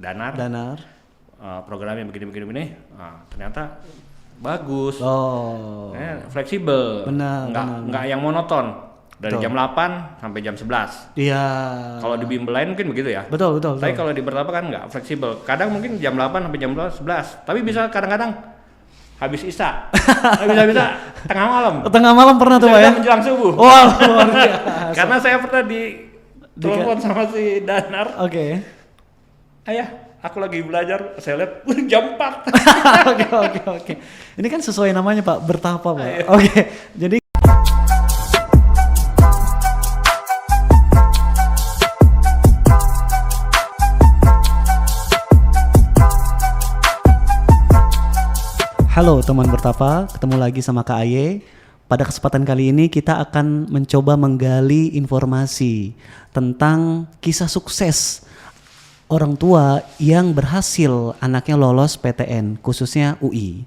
Danar. Programnya begini. Nah, ternyata bagus. Fleksibel. Nggak yang monoton. Dari jam 8 sampai jam 11. Iya. Kalau di bimbel lain mungkin begitu ya. Betul. Tapi kalau di Bertapa kan nggak fleksibel. Kadang mungkin jam 8 sampai jam 11. Tapi bisa kadang-kadang habis isya. bisa tengah malam. Tengah malam pernah tuh Pak ya? Menjelang subuh. Wah, luar biasa. Karena saya pernah telepon sama si Danar. Oke. Ayah, aku lagi belajar. Saya lihat jam 4. Oke. Ini kan sesuai namanya Pak, Bertapa Pak. Oke. Jadi halo teman Bertapa, ketemu lagi sama Kak Aye. Pada kesempatan kali ini kita akan mencoba menggali informasi tentang kisah sukses orang tua yang berhasil anaknya lolos PTN, khususnya UI.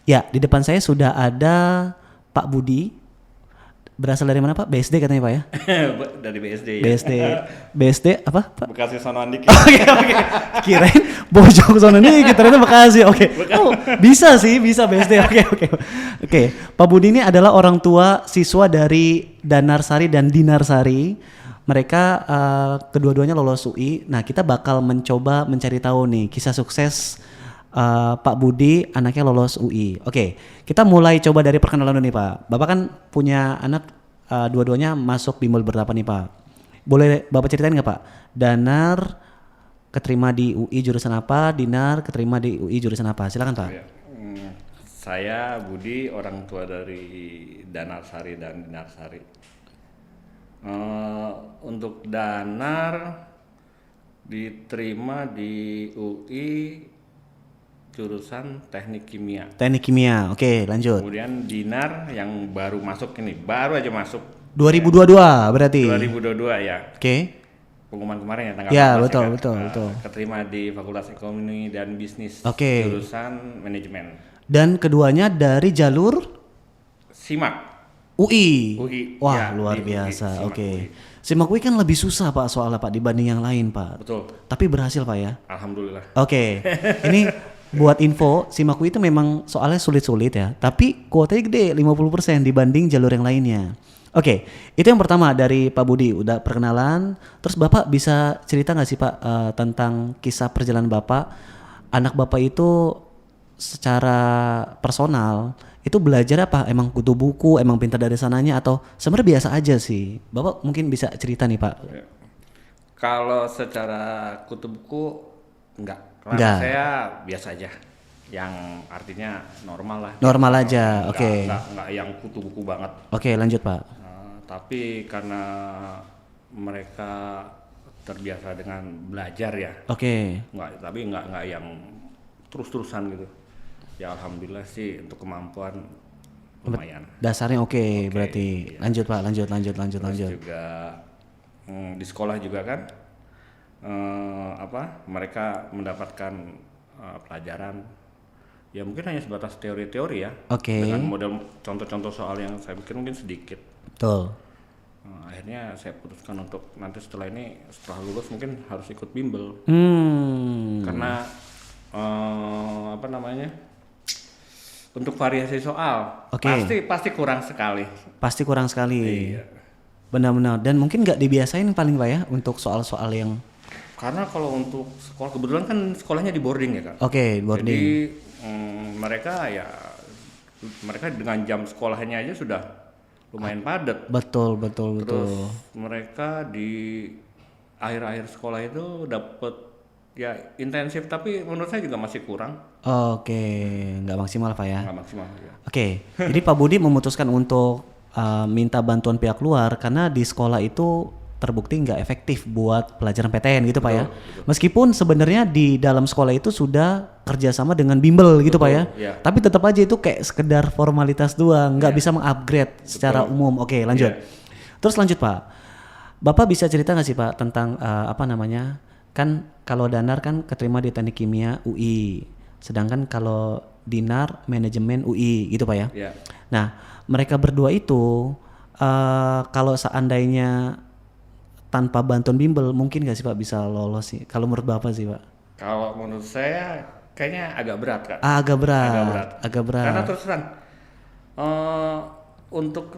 Ya, di depan saya sudah ada Pak Budi. Berasal dari mana Pak? BSD katanya Pak ya? Dari BSD ya. BSD apa Pak? Bekasi Sono Andik. Oke. Kirain Bojong Sono Andik, ternyata Bekasi. Oke. Oh, bisa BSD. Oke. Pak Budi ini adalah orang tua siswa dari Danarsari dan Dinarsari. Mereka kedua-duanya lolos UI. Nah, kita bakal mencoba mencari tahu nih kisah sukses Pak Budi anaknya lolos UI. Oke, kita mulai coba dari perkenalan dulu nih Pak. Bapak kan punya anak dua-duanya masuk bimbel Bertapa nih Pak. Boleh Bapak ceritain nggak Pak? Danar keterima di UI jurusan apa? Dinar keterima di UI jurusan apa? Silakan Pak. Saya Budi, orang tua dari Danarsari dan Dinarsari. Untuk Danar diterima di UI jurusan teknik kimia. Oke, lanjut. Kemudian Dinar yang baru masuk ini, baru aja masuk 2022 berarti. 2022 ya. Oke. Pengumuman kemarin ya tanggal 14 betul. Keterima di Fakultas Ekonomi dan Bisnis. Oke. Jurusan manajemen. Dan keduanya dari jalur SIMAK. UI. Ya, Wah, luar biasa. SIMAK Oke. UI. SIMAK UI kan lebih susah Pak soalnya Pak dibanding yang lain Pak. Betul. Tapi berhasil Pak ya. Alhamdulillah. Oke. Ini buat info, SIMAK UI itu memang soalnya sulit-sulit ya, tapi kuotanya gede 50% dibanding jalur yang lainnya. Oke, itu yang pertama dari Pak Budi, udah perkenalan. Terus Bapak bisa cerita nggak sih Pak tentang kisah perjalanan Bapak? Anak Bapak itu secara personal itu belajar apa? Emang kutu buku, emang pintar dari sananya atau sebenarnya biasa aja sih? Bapak mungkin bisa cerita nih Pak. Kalau secara kutu buku enggak. Karena saya biasa aja, yang artinya normal lah. Normal aja, oke. Enggak yang kutu buku banget. Oke, lanjut Pak. Tapi karena mereka terbiasa dengan belajar ya. Oke. Tapi enggak yang terus-terusan gitu. Ya alhamdulillah sih untuk kemampuan lumayan. Dasarnya oke, berarti. Iya. Lanjut Pak, lanjut. Terus juga di sekolah juga kan. Mereka mendapatkan pelajaran ya mungkin hanya sebatas teori-teori ya. Dengan model contoh-contoh soal yang saya pikir mungkin sedikit. Betul. Akhirnya saya putuskan untuk nanti setelah lulus mungkin harus ikut bimbel. Karena untuk variasi soal pasti kurang sekali. Pasti kurang sekali. Iya. Benar-benar, dan mungkin nggak dibiasain paling Pak ya untuk soal-soal yang. Karena kalau untuk sekolah, kebetulan kan sekolahnya di boarding ya Kak. Oke, boarding. Jadi mereka dengan jam sekolahnya aja sudah lumayan padat. Betul. Terus mereka di akhir-akhir sekolah itu dapat ya intensif, tapi menurut saya juga masih kurang. Oke, nggak maksimal Pak ya. Nggak maksimal ya. Oke, jadi Pak Budi memutuskan untuk minta bantuan pihak luar karena di sekolah itu terbukti nggak efektif buat pelajaran PTN gitu Pak ya. Betul. Meskipun sebenarnya di dalam sekolah itu sudah kerjasama dengan bimbel gitu Pak ya. Yeah. Tapi tetap aja itu kayak sekedar formalitas doang, nggak bisa mengupgrade secara umum. Oke, lanjut. Terus lanjut Pak. Bapak bisa cerita nggak sih Pak tentang kan kalau Danar kan keterima di Teknik Kimia UI, sedangkan kalau Dinar manajemen UI gitu Pak ya. Yeah. Nah, mereka berdua itu kalau seandainya tanpa bantuan bimbel mungkin gak sih Pak bisa lolos sih? Kalau menurut Bapak sih Pak? Kalau menurut saya kayaknya agak berat, Kak. Agak berat. Karena terus terang untuk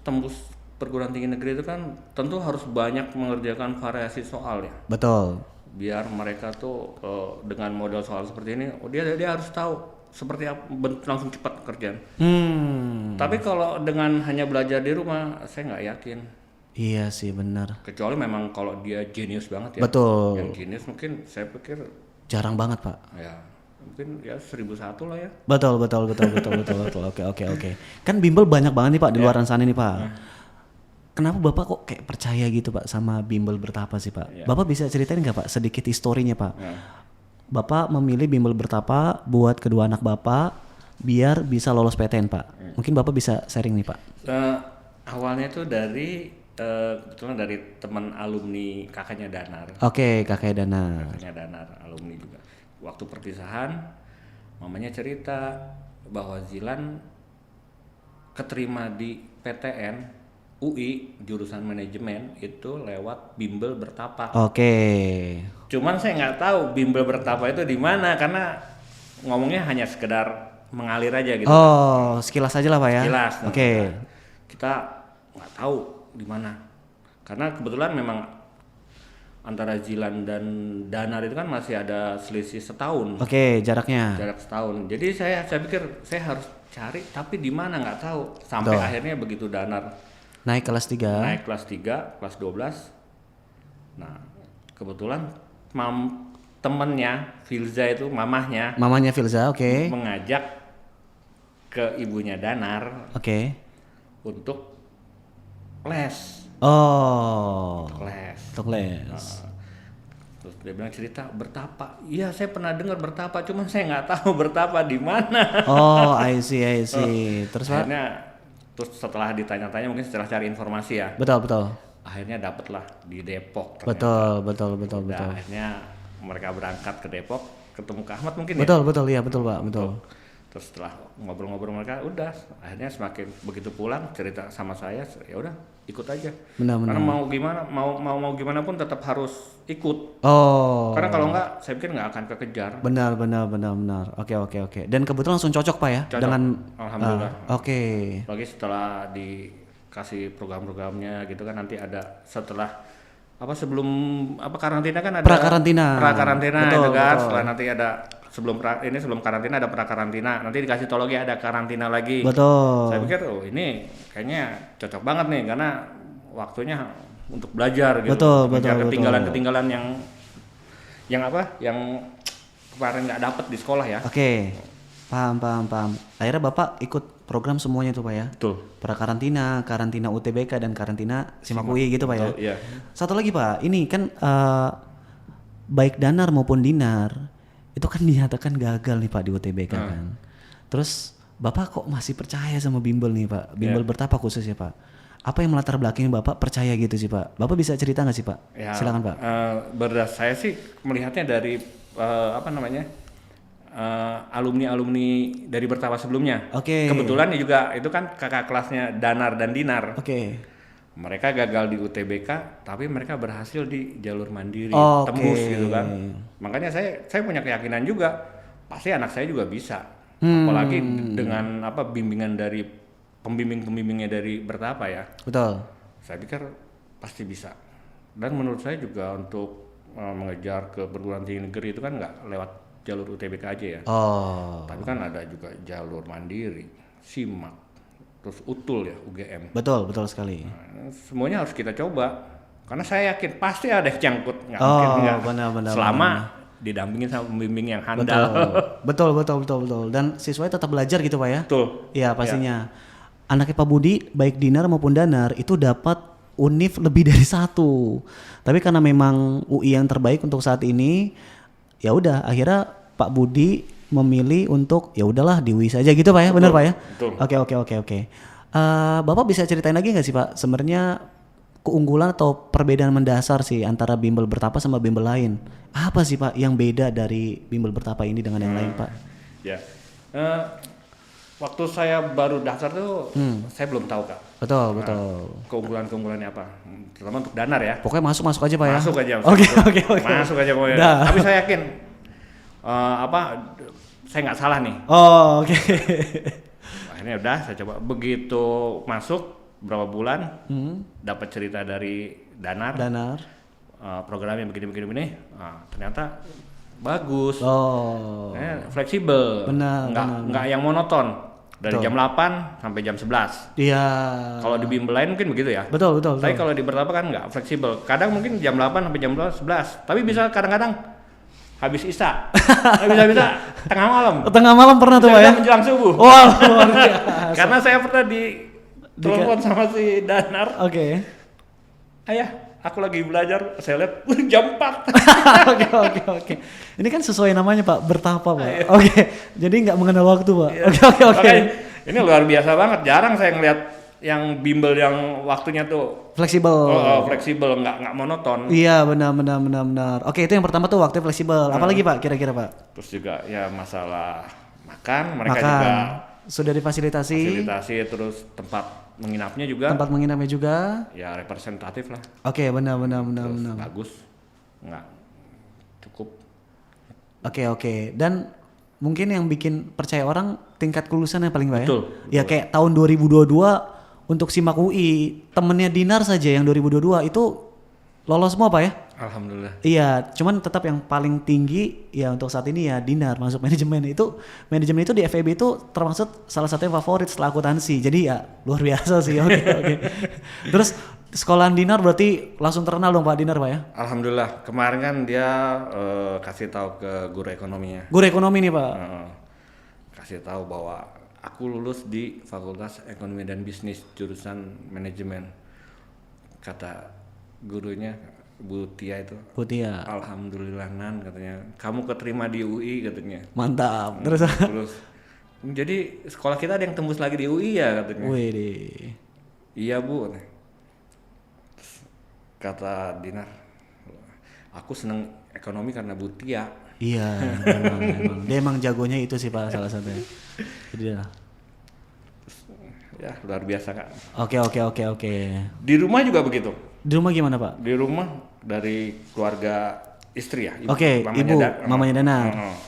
tembus perguruan tinggi negeri itu kan tentu harus banyak mengerjakan variasi soal ya. Betul. Biar mereka tuh dengan model soal seperti ini, dia harus tahu seperti apa, langsung cepat kerjaan. Tapi kalau dengan hanya belajar di rumah, saya nggak yakin. Iya sih, benar. Kecuali memang kalau dia jenius banget ya. Betul. Yang jenius mungkin saya pikir jarang banget, Pak. Ya, mungkin ya 1001 lah ya. Betul. Oke. Kan bimbel banyak banget nih Pak di luar sana nih Pak. Kenapa Bapak kok kayak percaya gitu Pak sama bimbel bertapa sih Pak? Ya. Bapak bisa ceritain nggak Pak sedikit historinya Pak? Ya. Bapak memilih bimbel bertapa buat kedua anak Bapak biar bisa lolos PTN Pak. Mungkin Bapak bisa sharing nih Pak. Awalnya itu kebetulan dari teman alumni kakaknya Danar. Oke, kakaknya Danar. Kakaknya Danar, alumni juga. Waktu perpisahan, mamanya cerita bahwa Zilan keterima di PTN UI jurusan manajemen itu lewat bimbel bertapa. Oke. Cuman saya nggak tahu bimbel bertapa itu di mana karena ngomongnya hanya sekedar mengalir aja gitu. Oh, sekilas aja lah Pak ya. Sekilas. Oke. Kita nggak tahu di mana. Karena kebetulan memang antara Zilan dan Danar itu kan masih ada selisih setahun. Oke, jaraknya. Jarak setahun. Jadi saya pikir saya harus cari tapi di mana nggak tahu. Sampai akhirnya begitu Danar naik kelas 3. Naik kelas 3, kelas 12. Nah, kebetulan temennya Filza itu mamahnya Filza, oke. Mengajak ke ibunya Danar. Oke. Untuk les. Oh. Untuk les. Terus dia bilang cerita bertapa. Iya, saya pernah dengar bertapa, cuma saya nggak tahu bertapa di mana. Oh, I see. Terus Pak? Terus setelah ditanya-tanya mungkin setelah cari informasi ya. Betul. Akhirnya dapatlah di Depok. Ternyata. Betul. Akhirnya mereka berangkat ke Depok, ketemu ke Ahmad mungkin ya. Betul iya betul Pak, betul. Terus setelah ngobrol-ngobrol mereka udah akhirnya semakin begitu pulang cerita sama saya ya udah ikut aja. Benar. Karena mau gimana pun tetap harus ikut. Oh. Karena kalau enggak saya pikir nggak akan kekejar. Benar. Oke. Dan kebetulan langsung cocok Pak ya? Cocok. Dengan alhamdulillah. Oke. Lagi setelah dikasih program-programnya gitu kan nanti ada setelah sebelum karantina kan ada pra-karantina itu kan. Setelah nanti ada sebelum karantina ada pra-karantina, nanti dikasih tologi ada karantina lagi. Betul. Saya pikir ini kayaknya cocok banget nih karena waktunya untuk belajar gitu. Betul. Ketinggalan yang kemarin nggak dapet di sekolah ya. Oke. Paham. Akhirnya Bapak ikut program semuanya tuh Pak ya? Betul. Karantina UTBK dan karantina SIMAK UI gitu Pak ya? Iya. Satu lagi Pak, ini kan baik Danar maupun Dinar itu kan dinyatakan gagal nih Pak di UTBK kan. Terus Bapak kok masih percaya sama bimbel nih Pak? Bimbel bertapa khusus ya Pak? Apa yang melatar belakangi Bapak percaya gitu sih Pak? Bapak bisa cerita nggak sih Pak? Ya, silakan Pak. Saya sih melihatnya dari alumni dari bertapa sebelumnya. Oke. Kebetulan juga itu kan kakak kelasnya Danar dan Dinar. Oke. Mereka gagal di UTBK, tapi mereka berhasil di jalur mandiri, tembus gitu kan. Makanya saya punya keyakinan juga, pasti anak saya juga bisa. Apalagi dengan bimbingan dari pembimbingnya dari bertapa ya. Betul. Saya pikir pasti bisa. Dan menurut saya juga untuk mengejar ke perguruan tinggi negeri itu kan nggak lewat jalur UTBK aja ya. Tapi kan ada juga jalur mandiri, SIMAK. Terus UTUL ya, UGM. Betul sekali. Nah, semuanya harus kita coba. Karena saya yakin pasti ada yang cangkut. Nggak mungkin enggak. Benar. Selama didampingin sama pembimbing yang handal. Betul. Dan siswanya tetap belajar gitu Pak ya? Betul. Iya pastinya. Ya. Anaknya Pak Budi, baik Dinar maupun Danar, itu dapat univ lebih dari 1. Tapi karena memang UI yang terbaik untuk saat ini, ya udah akhirnya Pak Budi memilih untuk ya udahlah di UI saja gitu Pak ya, benar Pak ya? Betul. Oke. Bapak bisa ceritain lagi nggak sih Pak sebenarnya keunggulan atau perbedaan mendasar sih antara bimbel bertapa sama bimbel lain? Apa sih Pak yang beda dari bimbel bertapa ini dengan yang lain Pak? Ya, waktu saya baru daftar tuh saya belum tahu Kak. Betul. Keunggulannya apa? Terutama untuk Danar ya. Pokoknya masuk aja Pak ya. Masuk aja. Oke. Masuk aja pokoknya. Tapi saya yakin saya nggak salah nih. Oh, oke. Akhirnya udah saya coba. Begitu masuk berapa bulan dapat cerita dari Danar. Programnya begini. Ternyata bagus. Fleksibel. Nggak yang monoton. Dari jam 8 sampai jam 11. Iya. Kalau di bimbel lain mungkin begitu ya. Betul. Tapi kalau di Bertapa kan nggak fleksibel. Kadang mungkin jam 8 sampai jam 11. Tapi bisa kadang-kadang habis isya. bisa tengah malam. Tengah malam pernah tuh Pak ya? Menjelang subuh. Wah, luar biasa. Karena saya pernah telepon sama si Danar. Oke. Ayah, aku lagi belajar, saya lihat jam 4. Oke. Ini kan sesuai namanya Pak, Bertapa Pak. Oke. Jadi nggak mengenal waktu Pak. Oke. Ini luar biasa banget. Jarang saya ngelihat yang bimbel yang waktunya tuh fleksibel. Fleksibel, nggak monoton. Iya, benar. Oke, itu yang pertama tuh waktu fleksibel. Apalagi Pak kira-kira Pak? Terus juga ya masalah makan, mereka juga sudah difasilitasi. Terus tempat menginapnya juga. Ya representatif lah. Oke, benar. Bagus. Nggak cukup. Oke. Dan mungkin yang bikin percaya orang tingkat kelulusan yang paling baik. Betul. Ya kayak tahun 2022 untuk SIMAK UI, temennya Dinar saja yang 2022 itu lolos semua Pak ya? Alhamdulillah. Iya, cuman tetap yang paling tinggi ya untuk saat ini ya Dinar masuk manajemen itu di FEB itu termasuk salah satu yang favorit setelah akuntansi. Jadi ya luar biasa sih. Oke. Terus sekolahan Dinar berarti langsung terkenal dong Pak Dinar Pak ya? Alhamdulillah. Kemarin kan dia kasih tahu ke guru ekonominya. Guru ekonomi nih Pak. Kasih tahu bahwa aku lulus di Fakultas Ekonomi dan Bisnis jurusan manajemen. Kata gurunya Bu Tia itu. Bu Tia. Alhamdulillah Nan katanya. Kamu keterima di UI katanya. Mantap. Terus jadi sekolah kita ada yang tembus lagi di UI ya katanya. Wih. Iya Bu. Kata Dinar, aku seneng ekonomi karena Bu Tia. Iya, memang. Dia emang jagonya itu sih Pak salah satunya. Jadi ya luar biasa Kak. Oke. Di rumah juga begitu. Di rumah gimana Pak? Di rumah dari keluarga istri ya. Oke, mamanya Danar.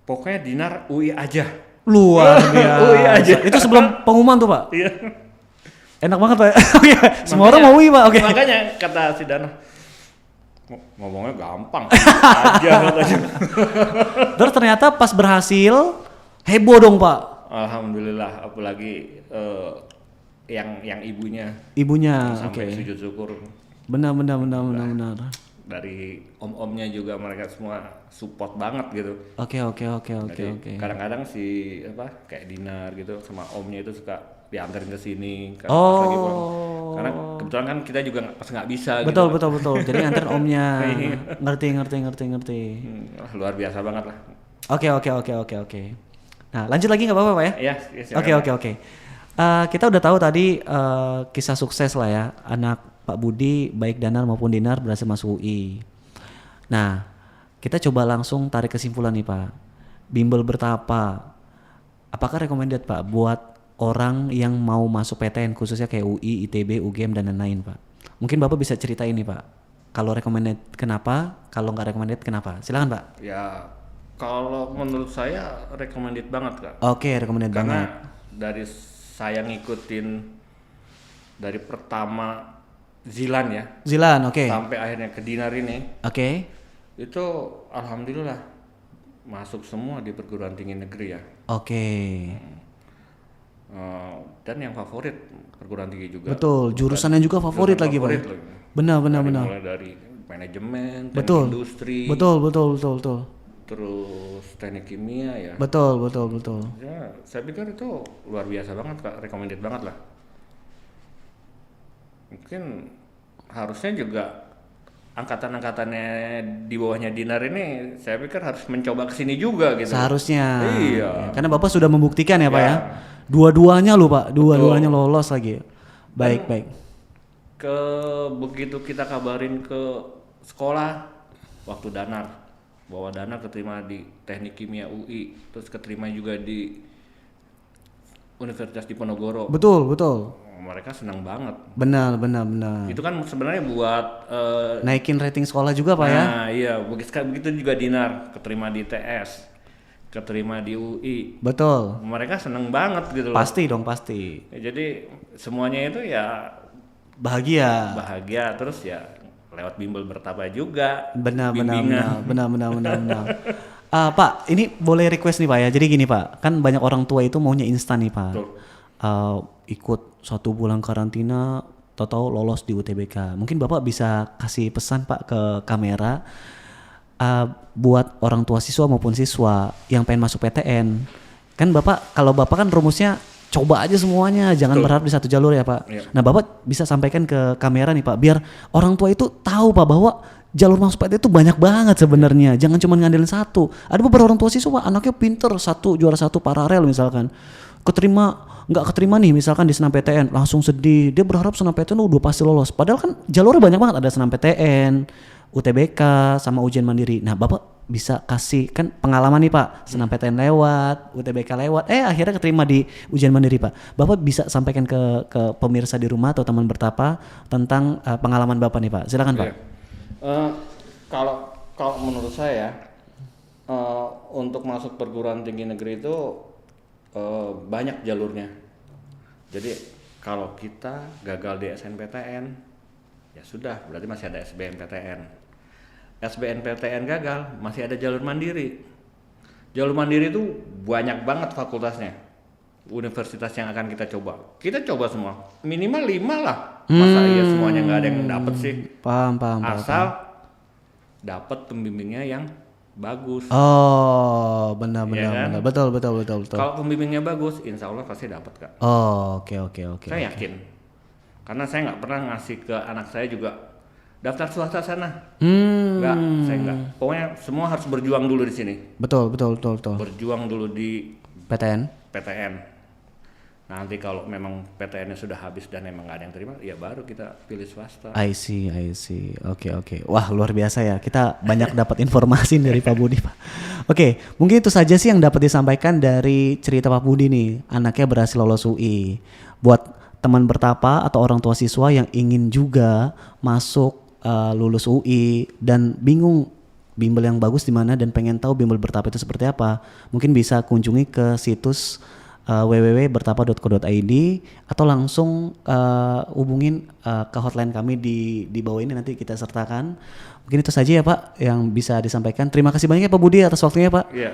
Pokoknya Dinar UI aja. Luar biasa. UI aja. Itu sebelum pengumuman tuh Pak? Iya. Enak banget Pak. Semua orang mau UI Pak. Oke. Makanya kata si Danar, ngomongnya gampang aja katanya. Terus ternyata pas berhasil heboh dong Pak. Alhamdulillah, apalagi yang ibunya sampai sujud syukur. Benar. Dari om-omnya juga mereka semua support banget gitu. Oke. Kadang-kadang kayak Dinar gitu sama omnya itu suka diantarin ke sini pas lagi pulang. Karena kebetulan kan kita juga pas nggak bisa. Betul. Jadi nganterin omnya. Ngerti. Luar biasa banget lah. Oke. Nah lanjut lagi nggak apa-apa Pak ya? Iya. Oke. Kita udah tahu tadi kisah sukses lah ya anak Pak Budi baik Danar maupun Dinar berhasil masuk UI. Nah kita coba langsung tarik kesimpulan nih Pak. Bimbel Bertapa, apakah recommended Pak buat orang yang mau masuk PTN khususnya kayak UI, ITB, UGM dan lain-lain Pak? Mungkin Bapak bisa ceritain nih Pak. Kalau recommended kenapa? Kalau nggak recommended kenapa? Silakan Pak. Ya kalau menurut saya recommended banget Kak. Oke, recommended banget. Karena dari saya ngikutin dari pertama Zilan ya. Oke. Sampai akhirnya ke Dinar ini. Oke. Itu alhamdulillah masuk semua di perguruan tinggi negeri ya. Oke. Dan yang favorit perguruan tinggi juga. Betul, jurusannya juga favorit lagi Pak. Benar. Mulai dari manajemen, teknik industri. Betul. Terus teknik kimia ya. Betul. Ya, saya pikir itu luar biasa banget Kak, recommended banget lah. Mungkin harusnya juga angkatan-angkatannya di bawahnya Dinar ini saya pikir harus mencoba kesini juga gitu. Seharusnya. Iya. Karena Bapak sudah membuktikan ya Pak ya. Dua-duanya loh Pak, dua-duanya lolos lagi. Baik. Begitu kita kabarin ke sekolah waktu Danar, bahwa Danar keterima di Teknik Kimia UI, terus keterima juga di Universitas Diponegoro. Betul. Mereka senang banget. Benar. Itu kan sebenarnya buat naikin rating sekolah juga Pak ya? Nah iya, begitu juga Dinar, keterima di TS, keterima di UI. Betul. Mereka senang banget gitu loh. Pasti dong, pasti. Ya, jadi semuanya itu ya bahagia, terus ya lewat bimbel bertapa juga. Benar. Pak, ini boleh request nih Pak ya. Jadi gini Pak, kan banyak orang tua itu maunya instan nih Pak. Ikut 1 bulan karantina, tahu lolos di UTBK. Mungkin Bapak bisa kasih pesan Pak ke kamera buat orang tua siswa maupun siswa yang pengen masuk PTN. Kan kalau Bapak kan rumusnya coba aja semuanya, jangan berharap di satu jalur ya Pak. Iya. Nah Bapak bisa sampaikan ke kamera nih Pak, biar orang tua itu tahu Pak bahwa jalur masuk PTN itu banyak banget sebenarnya. Jangan cuma ngandelin satu. Ada beberapa orang tua siswa anaknya pinter, juara satu paralel misalkan. Nggak keterima nih misalkan di senam PTN, langsung sedih. Dia berharap senam PTN udah pasti lolos. Padahal kan jalurnya banyak banget, ada senam PTN, UTBK, sama ujian mandiri. Nah Bapak bisa kasih kan pengalaman nih Pak, senam PTN lewat, UTBK lewat, akhirnya keterima di ujian mandiri Pak. Bapak bisa sampaikan ke pemirsa di rumah atau teman bertapa tentang pengalaman Bapak nih Pak. Silakan Pak. Kalau menurut saya untuk masuk perguruan tinggi negeri itu banyak jalurnya. Jadi kalau kita gagal di SNPTN, ya sudah, berarti masih ada SBMPTN. SBMPTN gagal, masih ada jalur mandiri. Jalur mandiri itu banyak banget fakultasnya, universitas yang akan kita coba. Kita coba semua, minimal 5 lah. Masa iya semuanya nggak ada yang dapet sih? Paham. Asal dapat pembimbingnya yang bagus. Oh, benar. Betul. Kalau pembimbingnya bagus, insya Allah pasti dapat Kak. Oh, oke. Saya yakin, karena saya nggak pernah ngasih ke anak saya juga daftar swasta sana. Saya nggak. Pokoknya semua harus berjuang dulu di sini. Betul. Berjuang dulu di PTN. Nanti kalau memang PTN-nya sudah habis dan memang nggak ada yang terima, ya baru kita pilih swasta. I see. Oke. Wah, luar biasa ya. Kita banyak dapat informasi dari Pak Budi, Pak. Oke, mungkin itu saja sih yang dapat disampaikan dari cerita Pak Budi nih. Anaknya berhasil lolos UI. Buat teman bertapa atau orang tua siswa yang ingin juga masuk lulus UI dan bingung bimbel yang bagus di mana dan pengen tahu bimbel bertapa itu seperti apa, mungkin bisa kunjungi ke situs www.bertapa.co.id atau langsung hubungin ke hotline kami di bawah ini, nanti kita sertakan. Mungkin itu saja ya Pak yang bisa disampaikan. Terima kasih banyak ya Pak Budi atas waktunya Pak. Iya.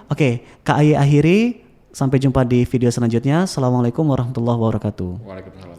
Oke. KAI akhiri. Sampai jumpa di video selanjutnya. Assalamualaikum warahmatullahi wabarakatuh. Waalaikumsalam.